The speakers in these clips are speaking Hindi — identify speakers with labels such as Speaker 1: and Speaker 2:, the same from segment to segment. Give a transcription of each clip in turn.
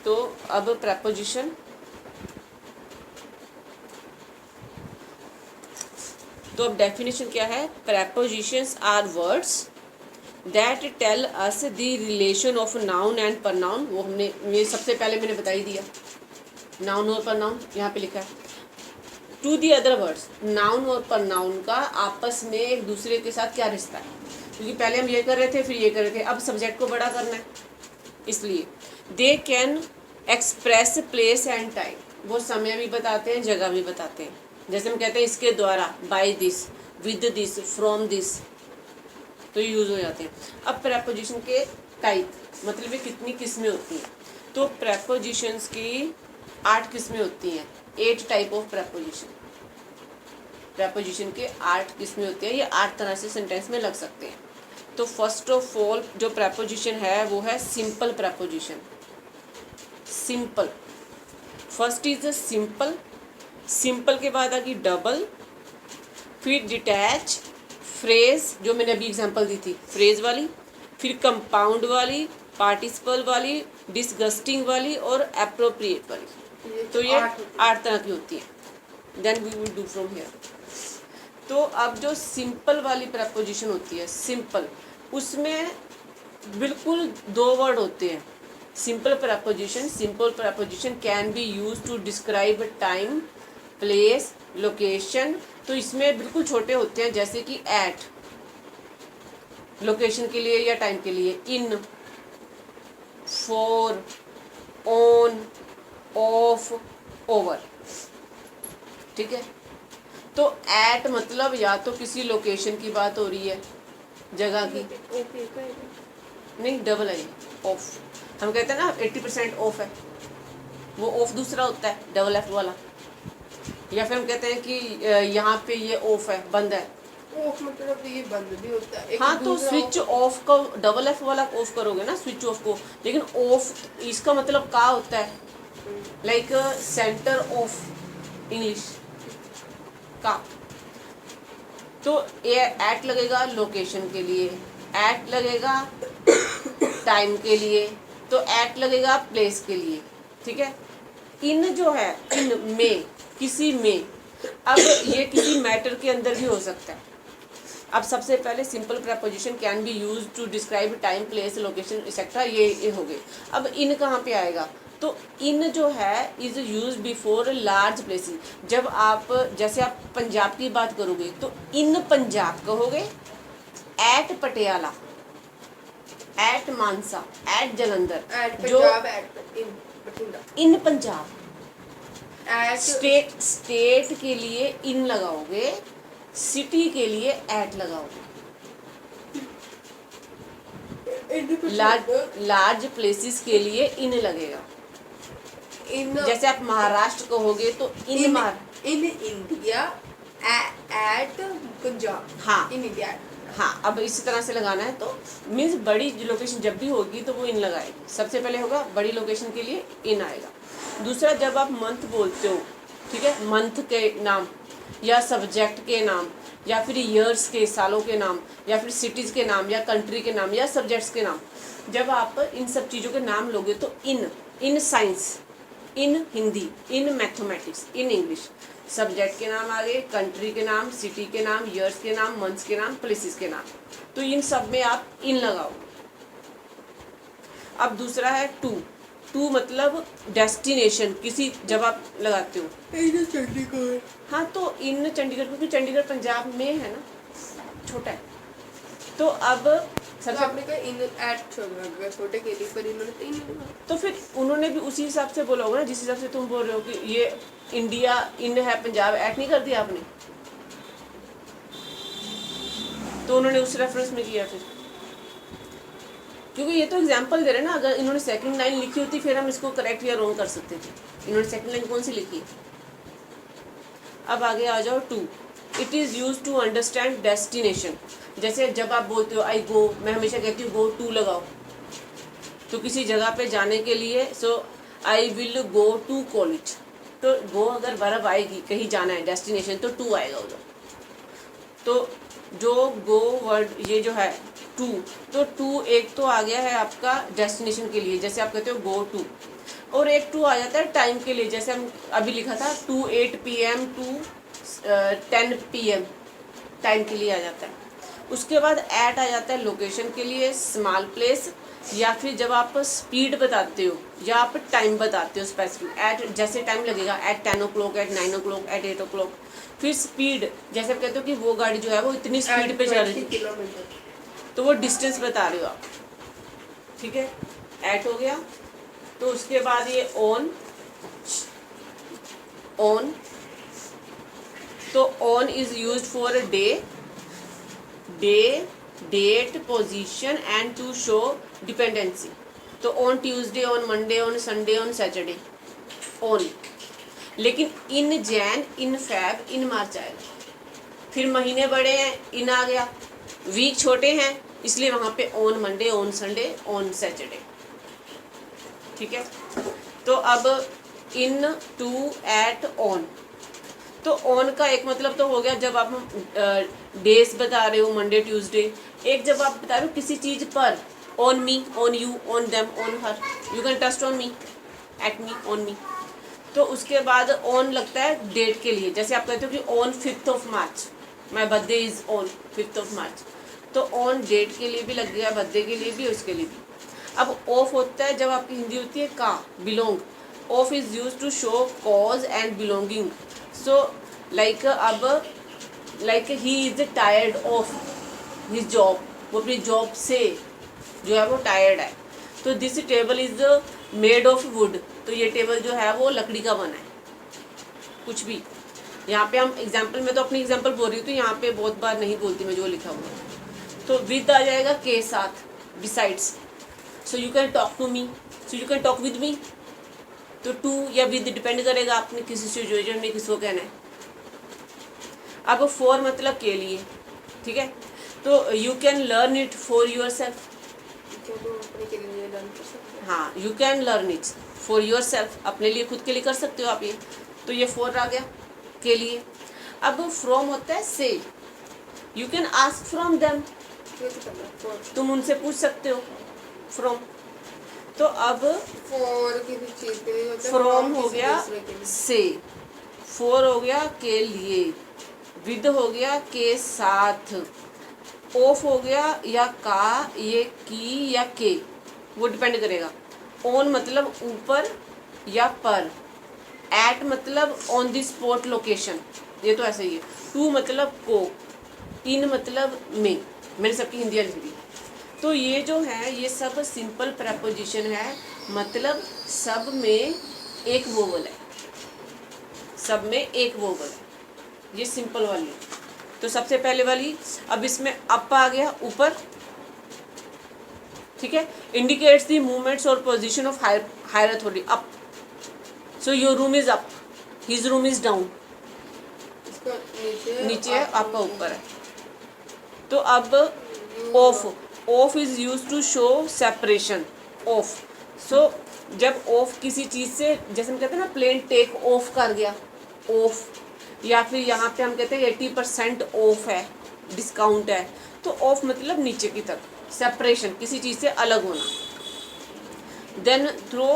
Speaker 1: तो अब प्रेपोजिशन, तो अब डेफिनेशन क्या है? Prepositions are words that tell us the relation of noun and pronoun. वो हमने, ये सबसे पहले मैंने बता ही दिया, नाउन और प्रनाउन यहाँ पे लिखा है। To the other words, noun और प्रनाउन का आपस में एक दूसरे के साथ क्या रिश्ता है, क्योंकि पहले हम ये कर रहे थे फिर ये कर रहे थे, अब सब्जेक्ट को बड़ा करना है, इसलिए they can express place and time, वो समय भी बताते हैं, जगह भी बताते हैं। जैसे हम कहते हैं इसके द्वारा, by this, with this, from this, तो ये यूज हो जाते हैं। अब प्रेपोजिशन के टाइप, मतलब ये कितनी किस्में होती हैं, तो प्रेपोजिशंस की 8 किस्में होती हैं, 8 टाइप ऑफ प्रेपोजिशन। प्रेपोजिशन के 8 किस्में होती हैं, ये 8 तरह से सेंटेंस में लग सकते हैं। तो फर्स्ट ऑफ ऑल जो प्रेपोजिशन है वो है simple preposition. Simple, first is simple, simple के बाद आ गई डबल, फिर डिटैच, फ्रेज जो मैंने अभी एग्जांपल दी थी फ्रेज वाली, फिर कंपाउंड वाली, पार्टिसिपल वाली, डिस्गस्टिंग वाली और एप्रोप्रिएट वाली। तो ये 8 तरह की होती है। Then we will do from here. तो अब जो सिंपल वाली प्रेपोजिशन होती है, सिंपल, उसमें बिल्कुल 2 वर्ड होते हैं। Simple preposition can be use to describe time, place, location. तो इसमें बिल्कुल छोटे होते हैं, जैसे कि एट लोकेशन के लिए या टाइम के लिए, इन, फॉर, ऑन, ऑफ, ओवर, ठीक है। तो एट मतलब या तो किसी लोकेशन की बात हो रही है, जगह की, नहीं डबल है ऑफ, हम कहते हैं ना 80% ऑफ है, वो ऑफ दूसरा होता है डबल एफ वाला। या फिर हम कहते हैं कि यहाँ पे ये ऑफ है, बंद है,
Speaker 2: ऑफ मतलब ये बंद भी होता है।
Speaker 1: हाँ, तो स्विच ऑफ को डबल एफ वाला ऑफ करोगे ना, स्विच ऑफ को, लेकिन ऑफ इसका मतलब का होता है, लाइक सेंटर ऑफ इंग्लिश का। तो ये एट लगेगा लोकेशन के लिए, एट लगेगा टाइम के लिए, तो एट लगेगा प्लेस के लिए, ठीक है। इन जो है, इन में, किसी में, अब ये किसी मैटर के अंदर भी हो सकता है। अब सबसे पहले simple preposition can be use to describe time, place, location etcetera, ये हो गए। अब इन कहाँ पे आएगा? तो इन जो है is use before large places. जब आप, जैसे आप पंजाब की बात करोगे तो इन पंजाब कहोगे, एट पटियाला, एट मानसा, एट जलंधर, जो इन पंजाब। स्टेट के लिए इन लगाओगे, सिटी के लिए एट लगाओगे, लार्ज प्लेसेस के लिए इन लगेगा। जैसे आप महाराष्ट्र कहोगे तो इन
Speaker 2: इंडिया एट पंजाब,
Speaker 1: हाँ,
Speaker 2: इन इंडिया,
Speaker 1: हाँ। अब इसी तरह से लगाना है, तो मीन्स बड़ी लोकेशन जब भी होगी तो वो इन लगाएगी। सबसे पहले होगा बड़ी लोकेशन के लिए इन आएगा। दूसरा, जब आप मंथ बोलते हो, ठीक है, मंथ के नाम या सब्जेक्ट के नाम या फिर ईयर्स के, सालों के नाम, या फिर सिटीज़ के नाम या कंट्री के नाम या सब्जेक्ट्स के नाम, जब आप इन सब चीज़ों के नाम लोगे तो in science, in Hindi, in mathematics, in English, subject के नाम आ गए, कंट्री के नाम, सिटी के नाम, ईयर्स के नाम, मंथ्स के नाम, प्लेसेस के नाम, तो इन सब में आप इन लगाओ। अब दूसरा है टू मतलब डेस्टिनेशन, किसी, जब आप लगाते हो
Speaker 2: चंडीगढ़,
Speaker 1: हाँ, तो इन चंडीगढ़, क्योंकि चंडीगढ़ पंजाब में है ना, छोटा है। तो अब
Speaker 2: सबसे आपने कहा इन एट छोटे के लिए, पर इन्होंने तो इन लगा,
Speaker 1: तो फिर उन्होंने भी उसी हिसाब से बोला होगा ना, जिस हिसाब से तुम बोल रहे हो कि ये इंडिया इन है, पंजाब ऐड नहीं कर दिया आपने, तो उन्होंने उस रेफरेंस में किया फिर, क्योंकि ये तो एग्जांपल दे रहे हैं ना। अगर इन्होंने सेकंड लाइन लिखी होती फिर हम इसको करेक्ट या रॉन्ग कर सकते थे। इन्होंने सेकंड लाइन कौन सी लिखी? अब आगे आ जाओ to. It is use to understand destination. जैसे जब आप बोलते हो आई गो, मैं हमेशा कहती हूँ गो टू लगाओ, तो किसी जगह पे जाने के लिए, so I will go to college, तो गो अगर बर्फ आएगी, कहीं जाना है डेस्टिनेशन, तो टू आएगा उधर। तो जो गो वर्ड ये जो है टू, तो टू एक तो आ गया है आपका डेस्टिनेशन के लिए, जैसे आप कहते हो गो टू। और एक टू आ जाता है टाइम के लिए, जैसे हम अभी लिखा था 2:08 PM टू 10 PM, टाइम के लिए आ जाता है। उसके बाद एट आ जाता है लोकेशन के लिए, स्मॉल प्लेस, या फिर जब आप स्पीड बताते हो या आप टाइम बताते हो स्पेसिफिक, एट जैसे टाइम लगेगा at 10 o'clock, at 9 o'clock, at 8 o'clock। फिर स्पीड, जैसे आप कहते हो कि वो गाड़ी जो है वो इतनी स्पीड पे चल रही है,
Speaker 2: किलोमीटर,
Speaker 1: तो वो डिस्टेंस बता रहे हो आप, ठीक है, एट हो गया। तो उसके बाद ये ऑन, ऑन, तो on is used for day, day, date, position and to show dependency. तो on Tuesday, on Monday, on Sunday, on Saturday, on. लेकिन इन जैन, इन फैब, इन मार्च आएगा। फिर महीने बड़े हैं, इन आ गया। वीक छोटे हैं, इसलिए वहाँ पे on Monday, on Sunday, on Saturday, ठीक है। तो अब इन, टू, एट, ऑन। तो ऑन का एक मतलब तो हो गया जब आप डेज बता रहे हो, मंडे ट्यूसडे। एक जब आप बता रहे हो किसी चीज़ पर, on me, on you, on them, on her, you can trust on me, at me, on me. तो उसके बाद ऑन लगता है डेट के लिए, जैसे आप कहते हो कि on 5th of March, my birthday is on 5th of March। तो ऑन डेट के लिए भी लग गया, बर्थडे के लिए भी, उसके लिए भी। अब ऑफ होता है जब आपकी हिंदी होती है का, belong. Of is use to show cause and belonging. So like अब like he is tired of his job, वो अपनी जॉब से जो है वो टायर्ड है। तो this table is made of would, तो ये टेबल जो है वो लकड़ी का बना है, कुछ भी। यहाँ पे हम एग्जाम्पल, मैं तो अपनी एग्जाम्पल बोल रही हूँ, तो यहाँ पे बहुत बार नहीं बोलती मैं जो लिखा हुआ है। तो विद आ जाएगा के साथ, besides. So you can talk to me, so you can talk with me. तो टू या विद डिपेंड करेगा आपने किसी सिचुएशन में किसको कहना है। अब फॉर मतलब के लिए, ठीक है। तो you can learn it for yourself, हाँ, you can learn it for yourself, अपने लिए, खुद के लिए कर सकते हो आप ये। तो ये फॉर आ गया के लिए। अब फ्रॉम होता है से, you can ask from them, तुम उनसे पूछ सकते हो, फ्रॉम। तो अब
Speaker 2: फॉर किसी चीज के लिए होता है,
Speaker 1: फ्रॉम हो
Speaker 2: किसी
Speaker 1: गया
Speaker 2: दूसरे के लिए।
Speaker 1: से, फॉर हो गया के लिए, विद हो गया के साथ, ऑफ हो गया या का, ये की या के, वो डिपेंड करेगा। ऑन मतलब ऊपर या पर, एट मतलब ऑन द स्पॉट लोकेशन, ये तो ऐसे ही है। टू मतलब को, इन मतलब में, मेरे सबकी हिंदी हिंदी। तो ये जो है ये सब सिंपल प्रेपोजिशन है, मतलब सब में एक वोवल है, सब में एक वोवल है, ये सिंपल वाली। तो सबसे पहले वाली, अब इसमें अप आ गया ऊपर, ठीक है, इंडिकेट्स द मूवमेंट्स और position of higher authority, up. So your room is up, his room is down,
Speaker 2: इसका
Speaker 1: नीचे है, आपका ऊपर है। तो अब of, of is use to show separation, of. So जब ऑफ किसी चीज़ से, जैसे हम कहते हैं ना प्लेन टेक ऑफ कर गया, ऑफ, या फिर यहाँ पे हम कहते हैं 80% ऑफ है, डिस्काउंट है, तो ऑफ मतलब नीचे की तरफ, सेपरेशन, किसी चीज़ से अलग होना। Then throw,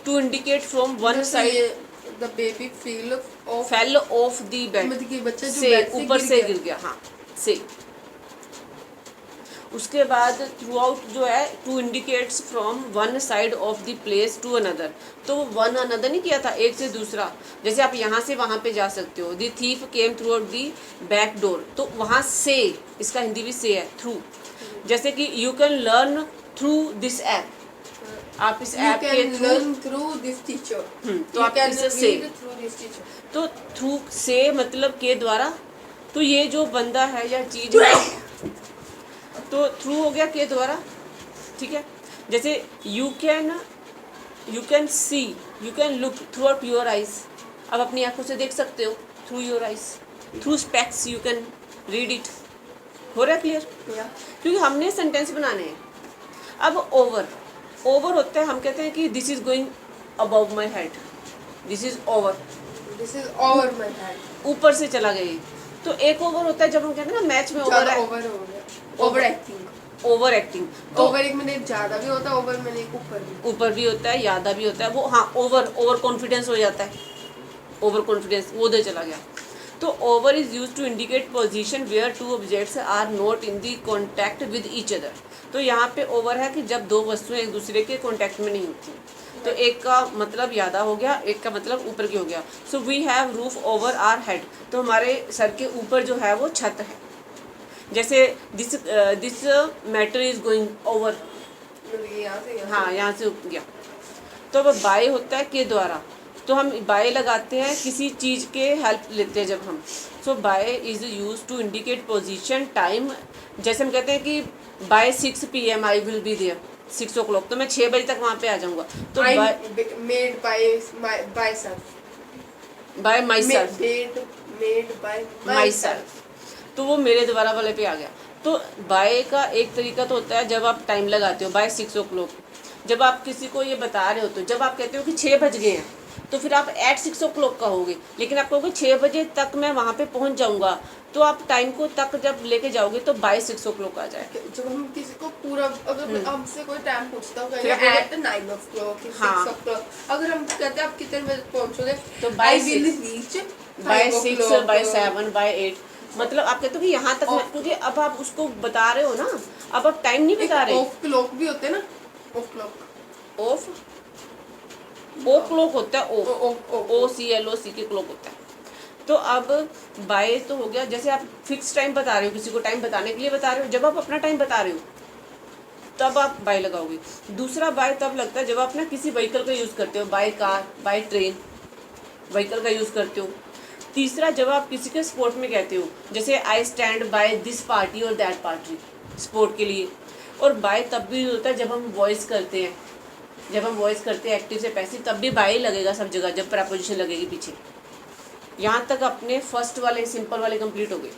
Speaker 1: to indicate from one side,
Speaker 2: the baby feel off,
Speaker 1: fell off the bed,
Speaker 2: मतलब कि बच्चा जो
Speaker 1: से
Speaker 2: बेड से
Speaker 1: ऊपर से गिर गया, हाँ, से। उसके बाद थ्रू आउट जो है, to indicates from one side of the place to another. तो वन अनदर नहीं किया था, एक से दूसरा, जैसे आप यहाँ से वहाँ पे जा सकते हो। The thief came through out the back door, तो वहाँ से, इसका हिंदी भी से है, थ्रू। जैसे कि you can learn through this app, आप इस ऐप के थ्रू,
Speaker 2: थ्रू दिस टीचर,
Speaker 1: तो आप इसे से,
Speaker 2: थ्रू दिस टीचर।
Speaker 1: तो थ्रू से मतलब के द्वारा। तो ये जो बंदा है या चीज़ है, तो थ्रू हो गया के द्वारा, ठीक है। जैसे you can see, you can look through out your eyes, अब अपनी आंखों से देख सकते हो, through your eyes, through specs you can read it. हो रहा है क्लियर? क्योंकि हमने सेंटेंस बनाने हैं। अब ओवर, ओवर होता है, हम कहते हैं कि this is going above my head, this is over,
Speaker 2: this is over my head,
Speaker 1: ऊपर से चला गया। तो एक ओवर होता है जब हम कहते हैं ना मैच में ओवर है,
Speaker 2: ओवर हो गया, ओवर एक्टिंग,
Speaker 1: ओवर एक्टिंग, तो
Speaker 2: ओवर एक मैंने ज्यादा भी होता है, ओवर मैंने
Speaker 1: ऊपर भी होता है, ज़्यादा भी होता है वो, हाँ ओवर कॉन्फिडेंस हो जाता है, ओवर कॉन्फिडेंस वो उधर चला गया। तो over is use to indicate position where two objects are not in the contact with each other. तो यहाँ पे ओवर है कि जब दो वस्तुएं एक दूसरे के कॉन्टैक्ट में नहीं होती, तो एक का मतलब ज़्यादा हो गया, एक का मतलब ऊपर की हो गया। So we have roof over our head, तो हमारे सर के ऊपर जो है वो छत है। जैसे this matter is going over,
Speaker 2: यहाँ से
Speaker 1: हाँ यहाँ से ऊपर गया। तो अब बाय होता है के द्वारा, तो हम बाय लगाते हैं किसी चीज़ के हेल्प लेते हैं जब हम। So by is use to indicate position time. जैसे हम कहते हैं कि by 6 PM I will be there, 6 o'clock, तो मैं 6 बजे तक वहाँ पे आ जाऊँगा। तो
Speaker 2: made by self,
Speaker 1: bye my self,
Speaker 2: made by
Speaker 1: my self, तो वो मेरे द्वारा वाले पे आ गया। तो बाय का एक तरीका तो होता है जब आप टाइम लगाते हो, बाय 6 o'clock। जब आप किसी को ये बता रहे हो, तो जब आप कहते हो कि 6 बज गए हैं, तो फिर आप एट 6 o'clock कहोगे, लेकिन आप कहोगे 6 बजे तक मैं वहाँ पे पहुँच जाऊँगा, तो आप टाइम को तक जब लेके जाओगे तो बाय 6 o'clock आ जाए।
Speaker 2: जब हम किसी को पूरा, अगर हमसे कोई टाइम पूछता हो
Speaker 1: फिर आप
Speaker 2: एट 9 o'clock, 6 o'clock, अगर हम कहते हैं आप कितने बजे पहुँचोगे,
Speaker 1: तो by 6,
Speaker 2: reach
Speaker 1: by 6, by 7, by 8, मतलब आप कहते हो कि यहाँ तक मैं, क्योंकि अब आप उसको बता रहे हो ना, अब आप टाइम नहीं बता रहे।
Speaker 2: ऑफ क्लॉक भी होते हैं ना, of clock,
Speaker 1: of o'clock होता है, OCLOC के क्लॉक होता है। तो अब बाय तो हो गया, जैसे आप फिक्स टाइम बता रहे हो, किसी को टाइम बताने के लिए बता रहे हो, जब आप अपना टाइम बता रहे हो तब आप बाय लगाओगे। दूसरा बाय तब लगता है जब आप ना किसी व्हीकल का यूज़ करते हो, by car, by train, vehicle का यूज़ करते हो। तीसरा जब आप किसी के स्पोर्ट में कहते हो, जैसे I stand by this party और दैट पार्टी, स्पोर्ट के लिए। और बाय तब भी होता है जब हम वॉइस करते हैं, जब हम वॉइस करते हैं एक्टिव से पैसिव, तब भी बाय लगेगा सब जगह, जब प्रपोजिशन लगेगी पीछे। यहाँ तक अपने फर्स्ट वाले सिंपल वाले कंप्लीट हो गए।